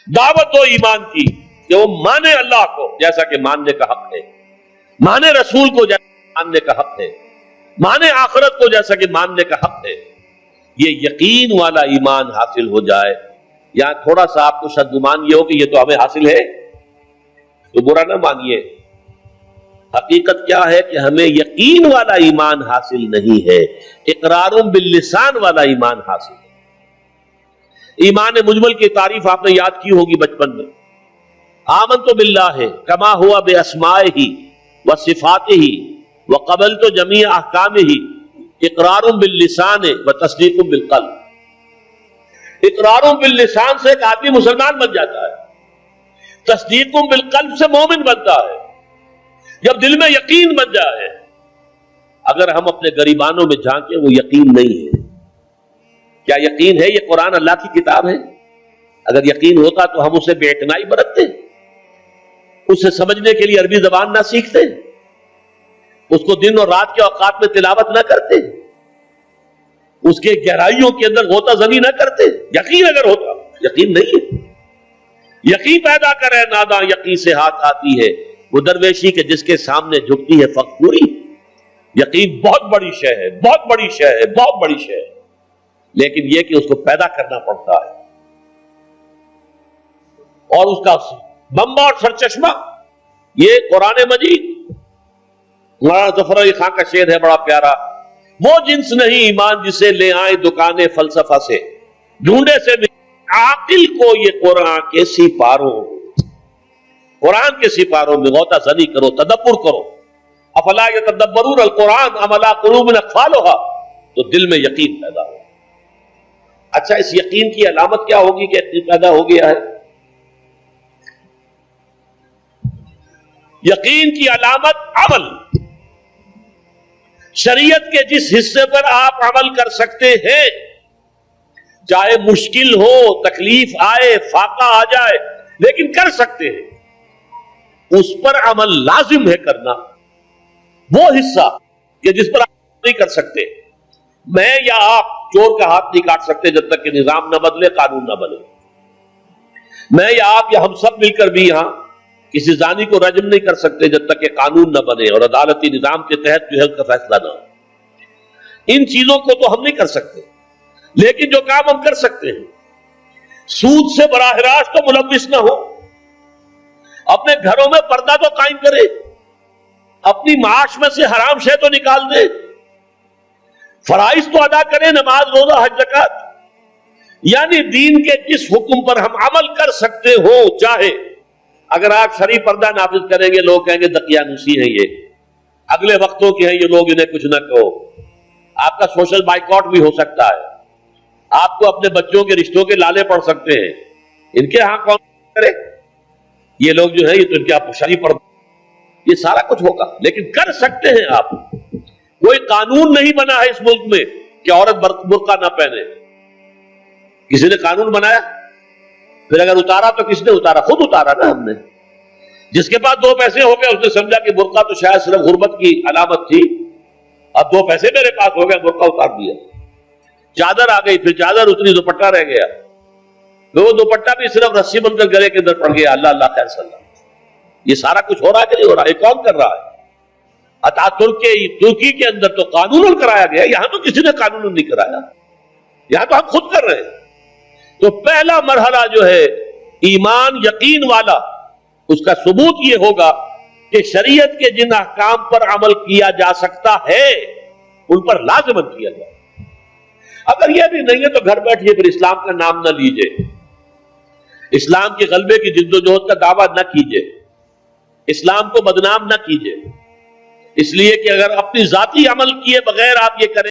دعوت دو ایمان کی کہ وہ مانے اللہ کو جیسا کہ ماننے کا حق ہے، مانے رسول کو جیسا ماننے کا حق ہے، مانے آخرت کو جیسا کہ ماننے کا حق ہے۔ یہ یقین والا ایمان حاصل ہو جائے، یا تھوڑا سا آپ کو شد گمان یہ ہو کہ یہ تو ہمیں حاصل ہے تو برا نہ مانیے، حقیقت کیا ہے کہ ہمیں یقین والا ایمان حاصل نہیں ہے، اقرار باللسان والا ایمان حاصل ہے۔ ایمان مجمل کی تعریف آپ نے یاد کی ہوگی بچپن میں، آمنت باللہ کما ہوا باسمائہ وصفاتہ وقبلت جمیع احکامہ اقرار باللسان وتصدیق بالقلب۔ اقرار باللسان سے ایک آدمی مسلمان بن جاتا ہے، تصدیق بالقلب سے مومن بنتا ہے۔ جب دل میں یقین بن جائے، اگر ہم اپنے گریبانوں میں جھانکیں وہ یقین نہیں ہے۔ کیا یقین ہے یہ قرآن اللہ کی کتاب ہے؟ اگر یقین ہوتا تو ہم اسے بے اعتنائی برتتے، اسے سمجھنے کے لیے عربی زبان نہ سیکھتے، اس کو دن اور رات کے اوقات میں تلاوت نہ کرتے، اس کے گہرائیوں کے اندر غوطہ زنی نہ کرتے۔ یقین اگر ہوتا، یقین نہیں ہے۔ یقین پیدا کرے ناداں یقین سے ہاتھ آتی ہے، وہ درویشی کے جس کے سامنے جھکتی ہے فقوری۔ یقین بہت بڑی شے ہے، بہت بڑی شے ہے، بہت بڑی شے ہے، لیکن یہ کہ اس کو پیدا کرنا پڑتا ہے، اور اس کا منبع اور سرچشمہ یہ قرآن مجید۔ مولانا ظفر علی خان کا شعر ہے بڑا پیارا، وہ جنس نہیں ایمان جسے لے آئے دکانیں فلسفہ سے، ڈھونڈے سے عاقل کو یہ قرآن کے سپاروں، قرآن کے سپاروں میں غوطہ زنی کرو، تدبر کرو۔ افلا یتدبرون القرآن ام علی قلوب اقفالها، تو دل میں یقین پیدا ہو۔ اچھا، اس یقین کی علامت کیا ہوگی کہ یقین پیدا ہو گیا ہے؟ یقین کی علامت عمل۔ شریعت کے جس حصے پر آپ عمل کر سکتے ہیں، چاہے مشکل ہو، تکلیف آئے، فاقہ آ جائے، لیکن کر سکتے ہیں، اس پر عمل لازم ہے کرنا۔ وہ حصہ کہ جس پر آپ نہیں کر سکتے، میں یا آپ چور کا ہاتھ نہیں کاٹ سکتے جب تک کہ نظام نہ بدلے، قانون نہ بدلے۔ میں یا آپ یا ہم سب مل کر بھی یہاں کسی زانی کو رجم نہیں کر سکتے جب تک کہ قانون نہ بنے اور عدالتی نظام کے تحت جو ہے اس کا فیصلہ نہ ہو۔ ان چیزوں کو تو ہم نہیں کر سکتے، لیکن جو کام ہم کر سکتے ہیں، سود سے براہ راست تو ملوث نہ ہو، اپنے گھروں میں پردہ تو قائم کرے، اپنی معاش میں سے حرام شے تو نکال دے، فرائض تو ادا کرے، نماز، روزہ، حج، زکات، یعنی دین کے جس حکم پر ہم عمل کر سکتے ہو، چاہے اگر آپ شرعی پردہ نافذ کریں گے لوگ کہیں گے دقیانوسی ہیں، یہ اگلے وقتوں کے ہیں، یہ لوگ انہیں کچھ نہ کہو۔ آپ کا سوشل بائیکاٹ بھی ہو سکتا ہے، آپ کو اپنے بچوں کے رشتوں کے لالے پڑ سکتے ہیں، ان کے ہاں کون کرے؟ یہ لوگ جو ہیں یہ تو ان کے شرعی پردہ، یہ سارا کچھ ہوگا، لیکن کر سکتے ہیں آپ۔ کوئی قانون نہیں بنا ہے اس ملک میں کہ عورت برقع نہ پہنے، کسی نے قانون بنایا؟ پھر اگر اتارا تو کس نے اتارا؟ خود اتارا نا ہم نے۔ جس کے پاس 2 پیسے ہو گئے اس نے سمجھا کہ برقع تو شاید صرف غربت کی علامت تھی، اب 2 پیسے میرے پاس ہو گئے، برقع اتار دیا۔ چادر آ گئی، پھر چادر اتنی، دوپٹہ رہ گیا، وہ دوپٹہ بھی صرف رسی بن کر گلے کے اندر پڑ گیا۔ اللہ اللہ خیر صلی اللہ۔ یہ سارا کچھ ہو رہا ہے کہ نہیں ہو رہا؟ یہ کون کر رہا ہے؟ ترکی کے اندر تو قانون کرایا گیا، یہاں تو کسی نے قانون نہیں کرایا، یہاں تو ہم خود کر رہے ہیں۔ تو پہلا مرحلہ جو ہے ایمان یقین والا، اس کا ثبوت یہ ہوگا کہ شریعت کے جن احکام پر عمل کیا جا سکتا ہے ان پر لازماً کیا جائے۔ اگر یہ بھی نہیں ہے تو گھر بیٹھیے، پھر اسلام کا نام نہ لیجئے، اسلام کے غلبے کی جدوجہد کا دعویٰ نہ کیجئے، اسلام کو بدنام نہ کیجئے، اس لیے کہ اگر اپنی ذاتی عمل کیے بغیر آپ یہ کریں